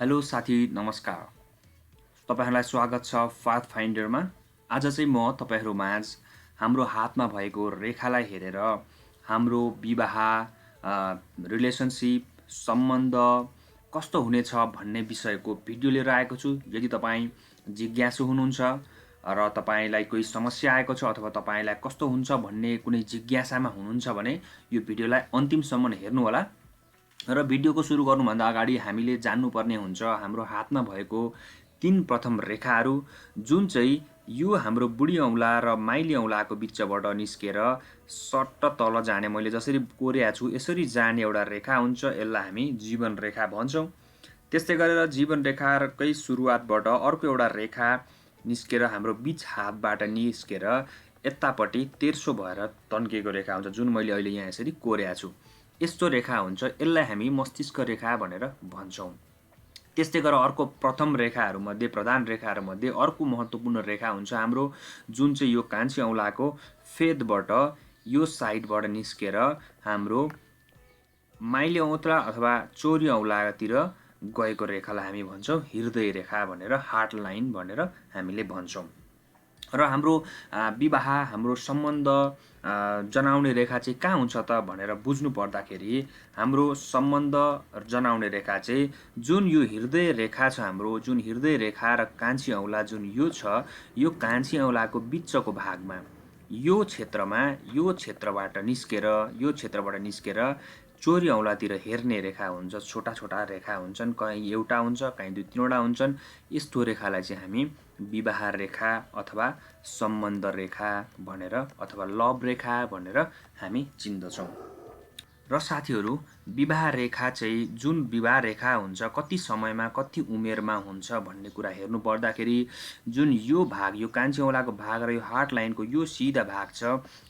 Hello साथी नमस्कार। तपाईहरुलाई स्वागत छ पाथ फाइन्डरमा। आज चाहिँ म तपाईहरुमाझ हाम्रो हातमा भएको रेखालाई हेरेर हाम्रो विवाह, रिलेसनशिप, सम्बन्ध कस्तो हुनेछ भन्ने विषयको भिडियो लिएर आएको छु। यदि तपाई जिज्ञासु हुनुहुन्छ र तपाईलाई कोही समस्या आएको छ अथवा तपाईलाई कस्तो हुन्छ भन्ने कुनै जिज्ञासामा हुनुहुन्छ भने यो भिडियोलाई अन्तिमसम्म हेर्नुहोला। र भिडियोको सुरु गर्नुभन्दा अगाडि हामीले जान्नुपर्ने हुन्छ हाम्रो हातमा भएको 3 प्रथम रेखाहरू जुन चाहिँ यो हाम्रो बुढी औँला र माइली औँलाको बिचबाट निस्केर सट्ट तल जाने, मैले जसरी कोरेको छु यसरी जाने एउटा रेखा हुन्छ। यसलाई हामी जीवन रेखा भन्छौँ। त्यस्तै गरेर जीवन रेखाकै सुरुवातबाट अर्को एउटा रेखा निस्केर हाम्रो बीच हातबाट निस्केर यतापट्टि तेर्सो भएर तन्केको रेखा हुन्छ, जुन मैले अहिले यहाँ यसरी कोरेको छु। यस्तो रेखा हुन्छ, यसलाई हामी मस्तिष्क रेखा भनेर भन्छौँ। त्यस्तै गरेर अर्को प्रथम रेखाहरूमध्ये, प्रधान रेखाहरूमध्ये अर्को महत्त्वपूर्ण रेखा हुन्छ हाम्रो, जुन चाहिँ यो कान्छी औँलाको फेदबाट यो साइडबाट निस्केर हाम्रो माइली औँला अथवा चोरी औँलातिर गएको रेखालाई हामी भन्छौँ हृदय रेखा भनेर, हार्ट लाइन भनेर हामीले भन्छौँ। र हाम्रो विवाह, हाम्रो सम्बन्ध जनाउने रेखा चाहिँ कहाँ हुन्छ त भनेर बुझ्नु पर्दाखेरि हाम्रो सम्बन्ध जनाउने रेखा चाहिँ जुन यो हृदय रेखा छ हाम्रो, जुन हृदय रेखा र कान्छी औँला जुन यो छ, यो कान्छी औँलाको बिचको भागमा यो क्षेत्रबाट निस्केर चोरी औँलातिर हेर्ने रेखा हुन्छ। छोटा छोटा रेखा हुन्छन्, कहीँ एउटा हुन्छ, कहीँ 2-3वटा हुन्छन्। यस्तो रेखालाई चाहिँ हामी विवाह रेखा अथवा सम्बन्ध रेखा भनेर अथवा लभ रेखा भनेर हामी चिन्दछौँ। र साथीहरू, विवाह रेखा चाहिँ जुन विवाह रेखा हुन्छ कति समयमा कति उमेरमा हुन्छ भन्ने कुरा हेर्नु पर्दाखेरि जुन यो भाग, यो कान्छी औँलाको भाग र यो हार्ट लाइनको यो सिधा भाग छ,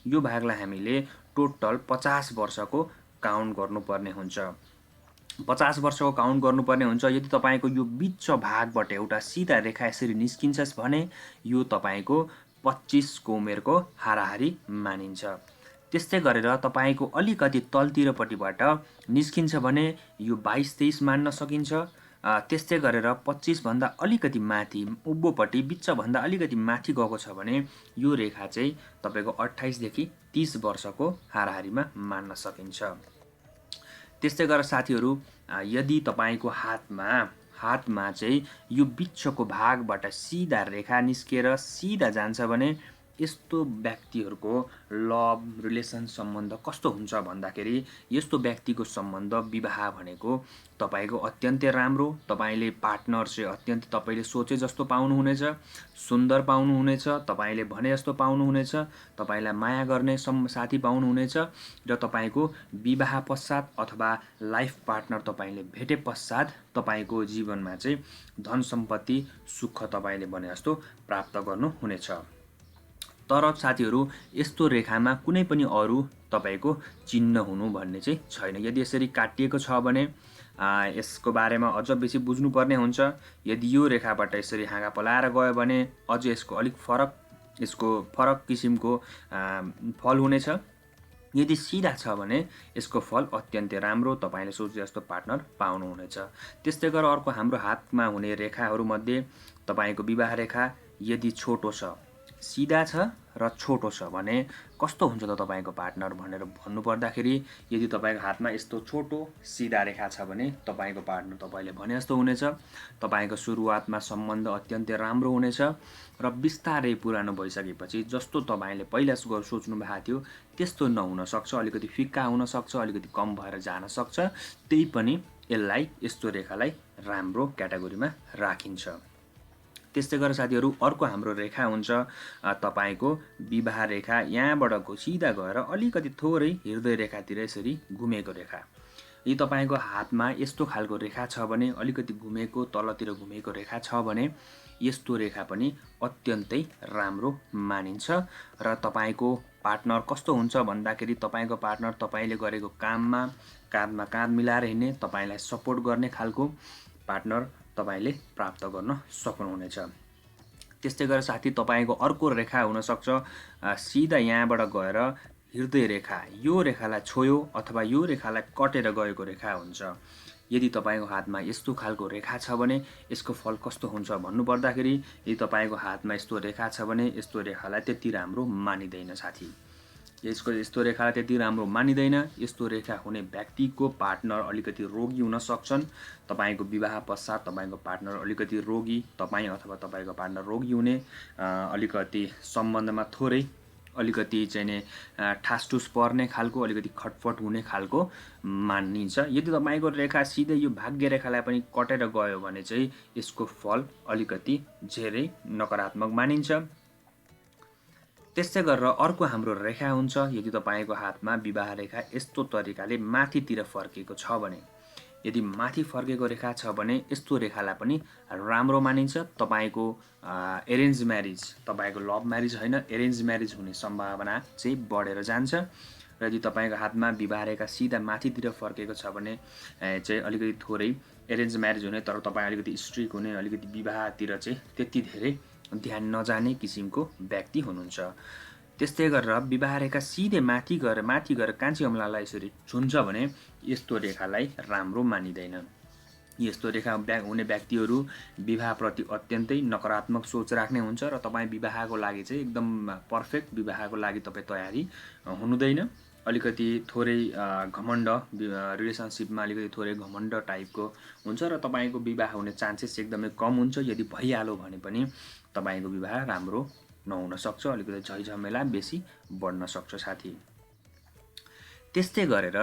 यो भागलाई हामीले टोटल 50 वर्षको काउन्ट गर्नुपर्ने हुन्छ। 50 वर्षको काउन्ट गर्नुपर्ने हुन्छ। यदि तपाईको यो बीच भागबाट एउटा सिधा रेखा यसरी निस्किन्छ भने यो तपाईको 25 को उमेरको हाराहारी मानिन्छ। त्यस्तै गरेर तपाईको अलिकति तलतिरपट्टिबाट निस्किन्छ भने यो 22-23 मान्न सकिन्छ। त्यस्तै गरेर 25 भन्दा अलिकति माथि उभोपट्टि बिचभन्दा अलिकति माथि गएको छ भने यो रेखा चाहिँ तपाईको 28 देखि 30 वर्षको हाराहारीमा मान्न सकिन्छ। त्यस्तै गरेर साथीहरू, यदि तपाईको हातमा चाहिँ यो बिचको भागबाट सिधा रेखा निस्केर सिधा जान्छ भने यस्तो व्यक्तिहरूको लभ, रिलेसन सम्बन्ध कस्तो हुन्छ भन्दाखेरि यस्तो व्यक्तिको सम्बन्ध, विवाह भनेको तपाईको अत्यन्तै राम्रो, तपाईले पार्टनर चाहिँ अत्यन्तै तपाईले सोचे जस्तो पाउनुहुनेछ, सुन्दर पाउनुहुनेछ, तपाईले भने जस्तो पाउनुहुनेछ, तपाईलाई माया गर्ने साथी पाउनुहुनेछ र तपाईको विवाह पश्चात अथवा लाइफ पार्टनर तपाईले भेटे पश्चात तपाईको जीवनमा चाहिँ धन सम्पत्ति, सुख तपाईले भने जस्तो प्राप्त गर्नुहुनेछ। तर साथीहरू, यस्तो रेखामा कुनै पनि अरू तपाईको चिन्ह हुनु भन्ने चाहिँ छैन। यदि यसरी काटिएको छ भने यसको बारेमा अझ बेसी बुझ्नुपर्ने हुन्छ। यदि यो रेखाबाट यसरी हाँगा पलाएर गयो भने अझ यसको फरक किसिमको फल हुनेछ। यदि सिधा छ भने यसको फल अत्यन्तै राम्रो, तपाईले सोचे जस्तो पार्टनर पाउनुहुनेछ। त्यस्तै गरेर अर्को हाम्रो हातमा हुने रेखाहरूमध्ये तपाईको विवाह रेखा यदि छोटो छ, सिधा छ र छोटो छ भने कस्तो हुन्छ त तपाईको पार्टनर भनेर भन्नुपर्दाखेरि यदि तपाईको हातमा यस्तो छोटो सिधा रेखा छ भने तपाईको पार्टनर तपाईले भने जस्तो हुनेछ। तपाईको सुरुवातमा सम्बन्ध अत्यन्तै राम्रो हुनेछ र बिस्तारै पुरानो भइसकेपछि जस्तो तपाईले पहिला सोच्नु भएको थियो त्यस्तो नहुन सक्छ, अलिकति फिक्का हुन सक्छ, अलिकति कम भएर जान सक्छ। त्यही पनि यसलाई, यस्तो रेखालाई राम्रो क्याटेगोरीमा राखिन्छ। त्यस्तै गरेर साथीहरू, अर्को हाम्रो रेखा हुन्छ तपाईको विवाह रेखा। यहाँबाट सिधा गएर अलिकति थोरै हृदय रेखातिर यसरी घुमेको रेखा। यदि तपाईको हातमा यस्तो खालको रेखा छ भने, अलिकति घुमेको, तलतिर घुमेको रेखा छ भने यस्तो रेखा पनि अत्यन्तै राम्रो मानिन्छ। र तपाईको पार्टनर कस्तो हुन्छ भन्दाखेरि तपाईको पार्टनर तपाईले गरेको काममा काँधमा काँध मिलाएर हिँड्ने, तपाईलाई सपोर्ट गर्ने खालको पार्टनर तपाईले प्राप्त गर्न सक्नुहुनेछ। त्यस्तै गरेर साथी, तपाईको अर्को रेखा हुन सक्छ सिधा यहाँबाट गएर हृदय रेखा, यो रेखालाई छोयो अथवा यो रेखालाई कटेर गएको रेखा हुन्छ। यदि तपाईँको हातमा यस्तो खालको रेखा छ भने यसको फल कस्तो हुन्छ भन्नुपर्दाखेरि यदि तपाईँको हातमा यस्तो रेखा छ भने यस्तो रेखालाई त्यति राम्रो मानिँदैन साथी। यस्तो रेखालाई त्यति राम्रो मानिँदैन। यस्तो रेखा हुने व्यक्तिको पार्टनर अलिकति रोगी हुन सक्छन्। तपाईँको विवाह पश्चात तपाईँको पार्टनर अलिकति रोगी, तपाईँ अथवा तपाईँको पार्टनर रोगी हुने, अलिकति सम्बन्धमा थोरै अलिकति चाहिँ नि ठासठुस पर्ने खालको, अलिकति खटपट हुने खालको मानिन्छ। यदि तपाईँको रेखा सिधै यो भाग्य रेखालाई पनि कटेर गयो भने चाहिँ यसको फल अलिकति धेरै नकारात्मक मानिन्छ। त्यस्तै गरेर अर्को हाम्रो रेखा हुन्छ, यदि तपाईँको हातमा विवाह रेखा यस्तो तरिकाले माथितिर फर्केको छ भने, यदि माथि फर्केको रेखा छ भने यस्तो रेखालाई पनि राम्रो मानिन्छ। तपाईँको एरेन्ज म्यारिज, तपाईँको लभ म्यारिज होइन, एरेन्ज म्यारिज हुने सम्भावना चाहिँ बढेर जान्छ। र यदि तपाईँको हातमा विवाह रेखा सिधा माथितिर फर्केको छ भने चाहिँ अलिकति थोरै एरेन्ज म्यारिज हुने, तर तपाईँ अलिकति स्ट्रिक हुने, अलिकति विवाहतिर चाहिँ त्यति धेरै ध्यान नजाने किसिमको व्यक्ति हुनुहुन्छ। त्यस्तै गरेर विवाह रेखा सिधै माथि गएर कान्छी अमलालाई यसरी छुन्छ भने यस्तो रेखालाई राम्रो मानिँदैन। यस्तो रेखा हुने व्यक्तिहरू विवाहप्रति अत्यन्तै नकारात्मक सोच राख्ने हुन्छ र तपाईँ विवाहको लागि चाहिँ एकदम पर्फेक्ट, विवाहको लागि तपाईँ तयारी हुनुहुँदैन। अलिकति थोरै घमण्ड, रिलेसनसिपमा अलिकति थोरै घमण्ड टाइपको हुन्छ र तपाईँको विवाह हुने चान्सेस एकदमै कम हुन्छ। यदि भइहाल्यो भने पनि तपाईँको विवाह राम्रो नहुन सक्छ, अलिकति झैझमेला बेसी बढ्न सक्छ साथी। त्यस्तै गरेर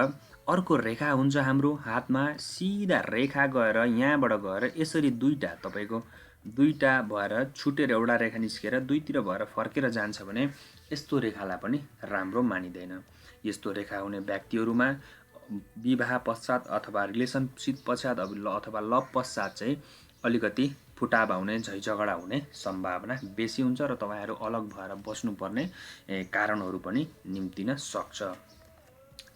अर्को रेखा हुन्छ हाम्रो हातमा, सिधा रेखा गएर यहाँबाट गएर यसरी तपाईँको दुईटा भएर छुटेर एउटा रेखा निस्केर दुईतिर भएर फर्केर जान्छ भने यस्तो रेखालाई पनि राम्रो मानिँदैन। यस्तो रेखा हुने व्यक्तिहरूमा विवाह पश्चात अथवा रिलेसनसिप पश्चात अथवा लभ पश्चात चाहिँ अलिकति फुटाबा हुने, झैझगडा हुने सम्भावना बेसी हुन्छ र तपाईँहरू अलग भएर बस्नुपर्ने कारणहरू पनि निम्तिन सक्छ।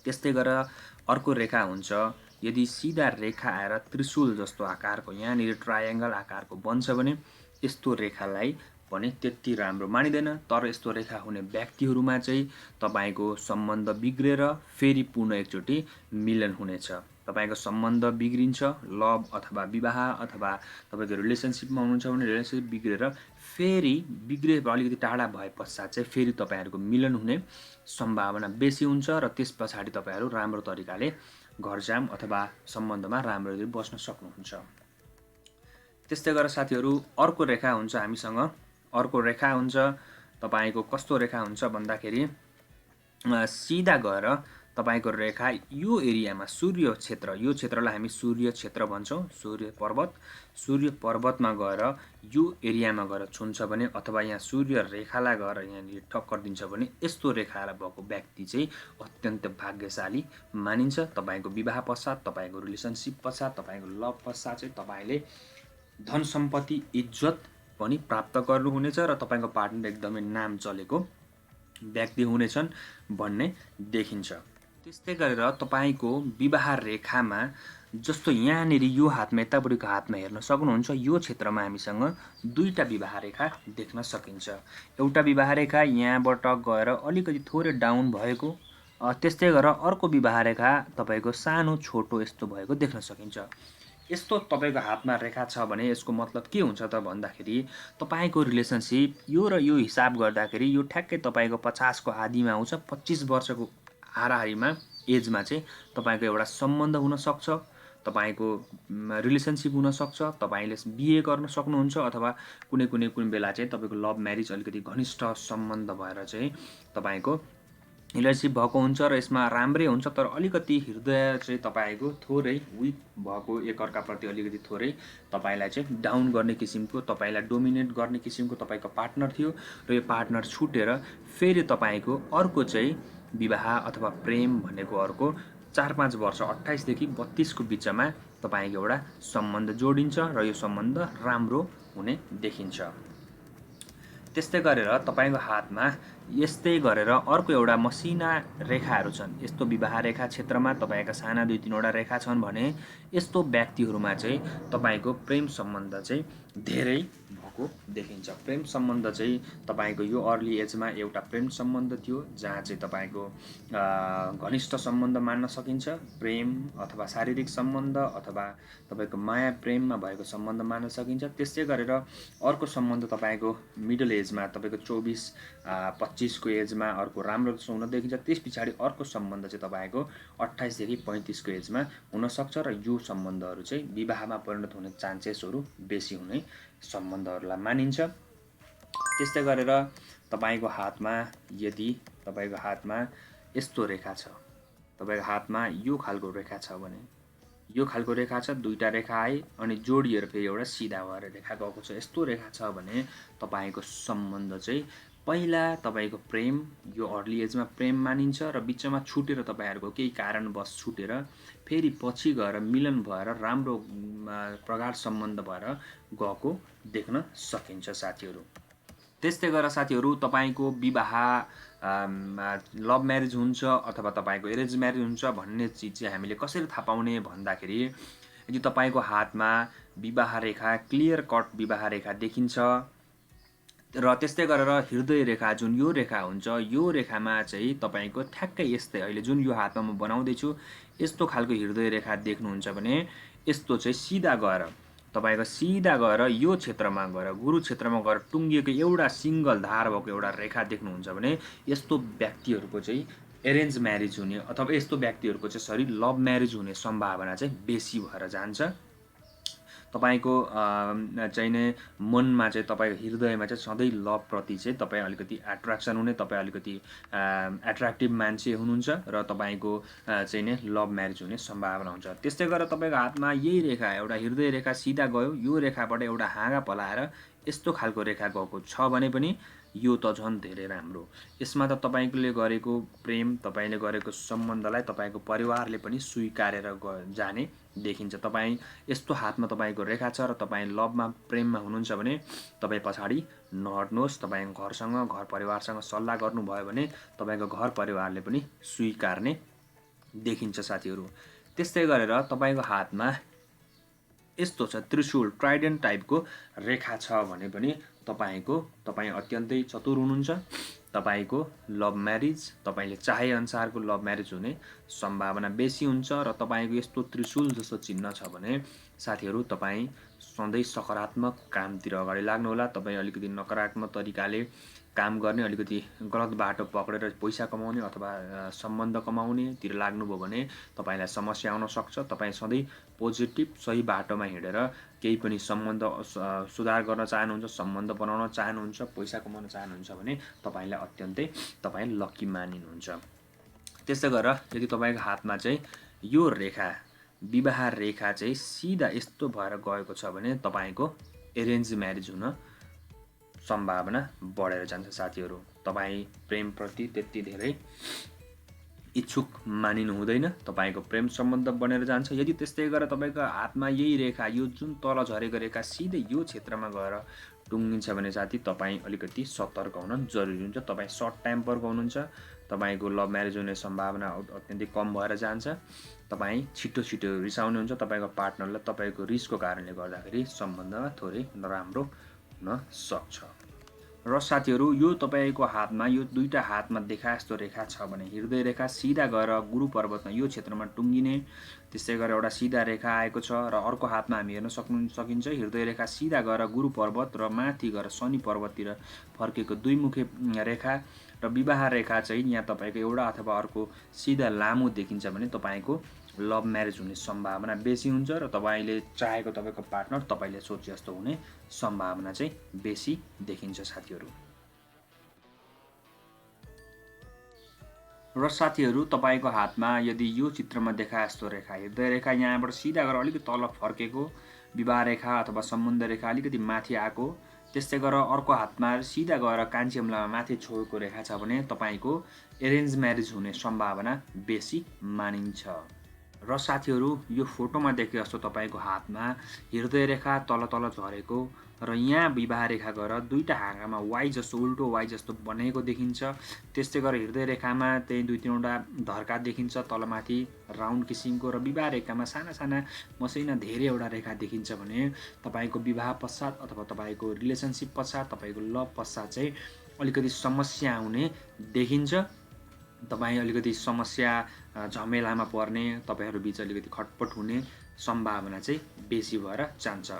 त्यस्तै गरेर अर्को रेखा हुन्छ, यदि सिधा रेखा आएर त्रिशूल जस्तो आकारको यहाँनिर ट्रायङ्गल आकारको बन्छ भने यस्तो रेखालाई पनि त्यति राम्रो मानिँदैन। तर यस्तो रेखा हुने व्यक्तिहरूमा चाहिँ तपाईँको सम्बन्ध बिग्रेर फेरि पुनः एकचोटि मिलन हुनेछ। तपाईँको सम्बन्ध बिग्रिन्छ, लभ अथवा विवाह अथवा तपाईँको रिलेसनसिपमा हुनुहुन्छ भने रिलेसनसिप बिग्रेर फेरि अलिकति टाढा भए पश्चात चाहिँ फेरि तपाईँहरूको मिलन हुने सम्भावना बेसी हुन्छ र त्यस पछाडि तपाईँहरू राम्रो तरिकाले घरजाम अथवा सम्बन्धमा राम्ररी बस्न सक्नुहुन्छ। त्यस्तै गरेर साथीहरू अर्को रेखा हुन्छ हामीसँग, अर्को रेखा हुन्छ तपाईँको कस्तो रेखा हुन्छ भन्दाखेरि सिधा गएर तपाईँको रेखा यो एरियामा सूर्य क्षेत्र, यो क्षेत्रलाई हामी सूर्य क्षेत्र भन्छौँ, सूर्य पर्वतमा गएर यो एरियामा गएर छुन्छ भने अथवा यहाँ सूर्य रेखालाई गएर यहाँनिर टक्कर दिन्छ भने यस्तो रेखालाई भएको व्यक्ति चाहिँ अत्यन्त भाग्यशाली मानिन्छ। तपाईँको विवाह पश्चात, तपाईँको रिलेसनसिप पश्चात, तपाईँको लभ पश्चात चाहिँ तपाईँले धन सम्पत्ति इज्जत पनि प्राप्त गर्नुहुनेछ र तपाईँको पार्टनर एकदमै नाम चलेको व्यक्ति हुनेछन् भन्ने देखिन्छ। त्यस्तै गरेर तपाईँको विवाह रेखामा जस्तो यहाँनिर यो हातमा यतापट्टिको हातमा हेर्न सक्नुहुन्छ, यो क्षेत्रमा हामीसँग दुईटा विवाह रेखा देख्न सकिन्छ। एउटा विवाह रेखा यहाँबाट गएर अलिकति थोरै डाउन भएको, त्यस्तै गरेर अर्को विवाह रेखा तपाईँको सानो छोटो यस्तो भएको देख्न सकिन्छ। यस्तो तपाईँको हातमा रेखा छ भने यसको मतलब के हुन्छ त भन्दाखेरि तपाईँको रिलेसनसिप यो र यो हिसाब गर्दाखेरि यो ठ्याक्कै तपाईँको 50 को आधीमा आउँछ। 25 वर्षको हाराहारीमा एजमा चाहिँ तपाईँको एउटा सम्बन्ध हुनसक्छ, तपाईँको रिलेसनसिप हुनसक्छ, तपाईँले बिहे गर्न सक्नुहुन्छ अथवा कुनै बेला चाहिँ तपाईँको लभ म्यारिज अलिकति घनिष्ठ सम्बन्ध भएर चाहिँ तपाईँको रिलेसनसिप भएको हुन्छ र यसमा राम्रै हुन्छ। तर अलिकति हृदय चाहिँ तपाईँको थोरै विक भएको, एकअर्काप्रति अलिकति थोरै तपाईँलाई चाहिँ डाउन गर्ने किसिमको, तपाईँलाई डोमिनेट गर्ने किसिमको तपाईँको पार्टनर थियो र यो पार्टनर छुटेर फेरि तपाईँको अर्को चाहिँ विवाह अथवा प्रेम भनेको अर्को 4-5 वर्ष 28 देखि 32 को बिचमा तपाईँको एउटा सम्बन्ध जोडिन्छ र यो सम्बन्ध राम्रो हुने देखिन्छ। त्यस्तै गरेर तपाईँको हातमा यस्तै गरेर अर्को एउटा मसिना रेखाहरू छन्। यस्तो विवाह रेखा क्षेत्रमा तपाईँका साना 2-3 वटा रेखा छन् भने यस्तो व्यक्तिहरूमा चाहिँ तपाईँको प्रेम सम्बन्ध चाहिँ धेरै भएको गएको देखिन्छ। प्रेम सम्बन्ध चाहिँ तपाईँको यो अर्ली एजमा एउटा प्रेम सम्बन्ध थियो, जहाँ चाहिँ तपाईँको घनिष्ठ सम्बन्ध मान्न सकिन्छ। प्रेम अथवा शारीरिक सम्बन्ध अथवा तपाईँको माया प्रेममा भएको सम्बन्ध मान्न सकिन्छ। त्यस्तै गरेर अर्को सम्बन्ध तपाईँको मिडल एजमा, तपाईँको 24-25 को एजमा अर्को राम्रो हुन देखिन्छ। त्यस पछाडि अर्को सम्बन्ध चाहिँ तपाईँको 28 देखि 35 को एजमा हुनसक्छ र यो सम्बन्धहरू चाहिँ विवाहमा परिणत हुने चान्सेसहरू बेसी हुने सम्बन्धहरूलाई मानिन्छ। त्यस्तै गरेर तपाईँको हातमा यदि तपाईँको हातमा यस्तो रेखा छ, तपाईँको हातमा यो खालको रेखा छ भने, यो खालको रेखा छ, दुईटा रेखा आए अनि जोडिएर फेरि एउटा सिधा भएर रेखा गएको छ, यस्तो रेखा छ भने तपाईँको सम्बन्ध चाहिँ पहिला तपाईँको प्रेम यो अर्ली एजमा प्रेम मानिन्छ र बिचमा छुटेर तपाईँहरूको केही कारणवश छुटेर फेरि पछि गएर मिलन भएर राम्रो प्रगाढ सम्बन्ध भएर गएको देख्न सकिन्छ साथीहरू। त्यस्तै गरेर साथीहरू तपाईँको विवाह लभ म्यारेज हुन्छ अथवा तपाईँको एरेन्ज म्यारेज हुन्छ भन्ने चिज चाहिँ हामीले कसरी थाहा पाउने भन्दाखेरि, यदि तपाईँको हातमा विवाह रेखा क्लियर कट विवाह रेखा देखिन्छ र त्यस्तै गरेर हृदय रेखा जुन यो रेखा हुन्छ, यो रेखामा चाहिँ तपाईँको ठ्याक्कै यस्तै अहिले जुन यो हातमा म बनाउँदैछु यस्तो खालको हृदय रेखा देख्नुहुन्छ भने यस्तो चाहिँ सिधा गएर तपाईँको सिधा गएर यो क्षेत्रमा गएर गुरु क्षेत्रमा गएर टुङ्गिएको एउटा सिङ्गल धार भएको एउटा रेखा देख्नुहुन्छ भने यस्तो व्यक्तिहरूको चाहिँ एरेन्ज म्यारेज हुने अथवा यस्तो व्यक्तिहरूको चाहिँ लभ म्यारेज हुने सम्भावना चाहिँ बेसी भएर जान्छ। तपाईँको चाहिँ नै मनमा चाहिँ तपाईँको हृदयमा चाहिँ सधैँ लभप्रति चाहिँ तपाईँ अलिकति एट्र्याक्सन हुने, तपाईँ अलिकति एट्र्याक्टिभ मान्छे हुनुहुन्छ र तपाईँको चाहिँ नै लभ म्यारेज हुने सम्भावना हुन्छ। त्यस्तै गरेर तपाईँको हातमा यही रेखा एउटा हृदय रेखा सिधा गयो, यो रेखाबाट एउटा हाँगा पलाएर यस्तो खालको रेखा गएको छ भने पनि यो त झन् धेरै राम्रो। यसमा त तपाईँले गरेको प्रेम, तपाईँले गरेको सम्बन्धलाई तपाईँको परिवारले पनि स्वीकारेर जाने देखिन्छ। तपाईँ यस्तो हातमा तपाईँको रेखा छ र तपाईँ लभमा प्रेममा हुनुहुन्छ भने तपाईँ पछाडि नहट्नुहोस्। तपाईँ घरसँग घर परिवारसँग सल्लाह गर्नुभयो भने तपाईँको घर परिवारले पनि स्वीकार्ने देखिन्छ साथीहरू। त्यस्तै गरेर तपाईँको हातमा यस्तो छ त्रिशूल ट्राइडेन्ट टाइपको रेखा छ भने पनि तपाईँ अत्यन्तै चतुर हुनुहुन्छ। तपाईँको लभ म्यारेज तपाईँले चाहे अनुसारको लभ म्यारेज हुने सम्भावना बेसी हुन्छ र तपाईँको यस्तो त्रिशूल जस्तो चिन्ह छ भने साथीहरू तपाईँ सधैँ सकारात्मक कामतिर अगाडि लाग्नुहोला। तपाईँ अलिकति नकारात्मक तरिकाले काम गर्ने, अलिकति गलत बाटो पक्रेर पैसा कमाउने अथवा सम्बन्ध कमाउनेतिर लाग्नुभयो भने तपाईँलाई समस्या आउन सक्छ। तपाईँ सधैँ पोजिटिभ सही बाटोमा हिँडेर केही पनि सम्बन्ध सुधार गर्न चाहनुहुन्छ, सम्बन्ध बनाउन चाहनुहुन्छ, पैसा कमाउन चाहनुहुन्छ भने तपाईँलाई अत्यन्तै तपाईँ लक्की मानिनुहुन्छ। त्यस्तै गरेर यदि तपाईँको हातमा चाहिँ यो रेखा विवाह रेखा चाहिँ सिधा यस्तो भएर गएको छ भने तपाईँको एरेन्ज म्यारेज हुन सम्भावना बढेर जान्छ साथीहरू। तपाईँ प्रेमप्रति त्यति धेरै इच्छुक मानिनु हुँदैन, तपाईँको प्रेम सम्बन्ध बनेर जान्छ। यदि त्यस्तै गरेर तपाईँको हातमा यही रेखा यो जुन तल झरेको रेखा सिधै यो क्षेत्रमा गएर टुङ्गिन्छ भने साथी तपाईँ अलिकति सतर्क हुन जरुरी हुन्छ। तपाईँ सर्ट टेम्परको हुनुहुन्छ, तपाईँको लभ म्यारेज हुने सम्भावना अत्यन्तै कम भएर जान्छ। तपाईँ छिटो रिसाउने हुन्छ, तपाईँको पार्टनरलाई तपाईँको रिसको कारणले गर्दाखेरि सम्बन्धमा थोरै नराम्रो हुन सक्छ। र साथीहरू यो तपाईँको हातमा यो दुईटा हातमा देखा जस्तो रेखा छ भने हृदय रेखा सिधा गएर गुरु पर्वतमा यो क्षेत्रमा टुङ्गिने, त्यस्तै गरेर एउटा सिधा रेखा आएको छ र अर्को हातमा हामी हेर्न सकिन्छ हृदय रेखा सिधा गएर गुरु पर्वत र माथि गएर शनि पर्वततिर फर्केको दुईमुखे रेखा र विवाह रेखा चाहिँ यहाँ तपाईँको एउटा अथवा अर्को सिधा लामो देखिन्छ भने तपाईँको लभ म्यारेज हुने सम्भावना बेसी हुन्छ र तपाईँले चाहेको तपाईँको पार्टनर तपाईँले सोचे जस्तो हुने सम्भावना चाहिँ बेसी देखिन्छ साथीहरू। र साथीहरू तपाईँको हातमा यदि यो चित्रमा देखा जस्तो रेखा हृदय रेखा यहाँबाट सिधा गरेर अलिकति तल फर्केको, विवाह रेखा अथवा सम्बन्ध रेखा अलिकति माथि आएको, त्यस्तै गरेर अर्को हातमा सिधा गएर कान्छी अम्लामा माथि छोएको रेखा छ भने तपाईँको एरेन्ज म्यारेज हुने सम्भावना बेसी मानिन्छ। र साथीहरू यो फोटोमा देखे जस्तो तपाईँको हातमा हृदय रेखा तल तल झरेको र यहाँ विवाह रेखा गएर दुईवटा हाँगामा वाइ जस्तो उल्टो वाइ जस्तो बनेको देखिन्छ। त्यस्तै गरेर हृदय रेखामा त्यही 2-3वटा धर्का देखिन्छ तलमाथि राउन्ड किसिमको र विवाह रेखामा साना साना मसिना धेरैवटा रेखा देखिन्छ भने तपाईँको विवाह पश्चात अथवा तपाईँको रिलेसनसिप पश्चात तपाईँको लभ पश्चात चाहिँ अलिकति समस्या आउने देखिन्छ। तपाईँ अलिकति समस्या झमेलामा पर्ने, तपाईँहरू बिच अलिकति खटपट हुने सम्भावना चाहिँ बेसी भएर जान्छ।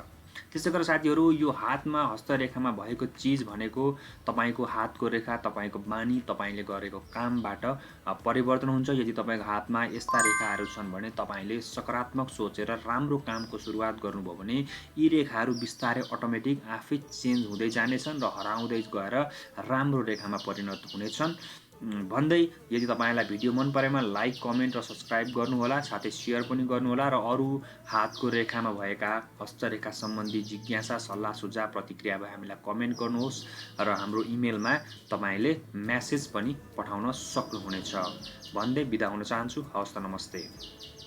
त्यसै गरेर साथीहरू यो हातमा हस्तरेखामा भएको चिज भनेको तपाईँको हातको रेखा, तपाईँको बानी, तपाईँले गरेको कामबाट परिवर्तन हुन्छ। यदि तपाईँको हातमा यस्ता रेखाहरू छन् भने तपाईँले सकारात्मक सोचेर राम्रो कामको सुरुवात गर्नुभयो भने यी रेखाहरू बिस्तारै अटोमेटिक आफै चेन्ज हुँदै जानेछन् र हराउँदै गएर राम्रो रेखामा परिणत हुनेछन् भन्दै यदि तपाईँलाई भिडियो मन परेमा लाइक, कमेन्ट र सब्सक्राइब गर्नुहोला, साथै सेयर पनि गर्नुहोला र अरू हातको रेखामा भएका हस्तरेखा सम्बन्धी जिज्ञासा, सल्लाह, सुझाव, प्रतिक्रिया भए हामीलाई कमेन्ट गर्नुहोस् र हाम्रो इमेलमा तपाईँले मेसेज पनि पठाउन सक्नुहुनेछ भन्दै बिदा हुन चाहन्छु। हवस् त, नमस्ते।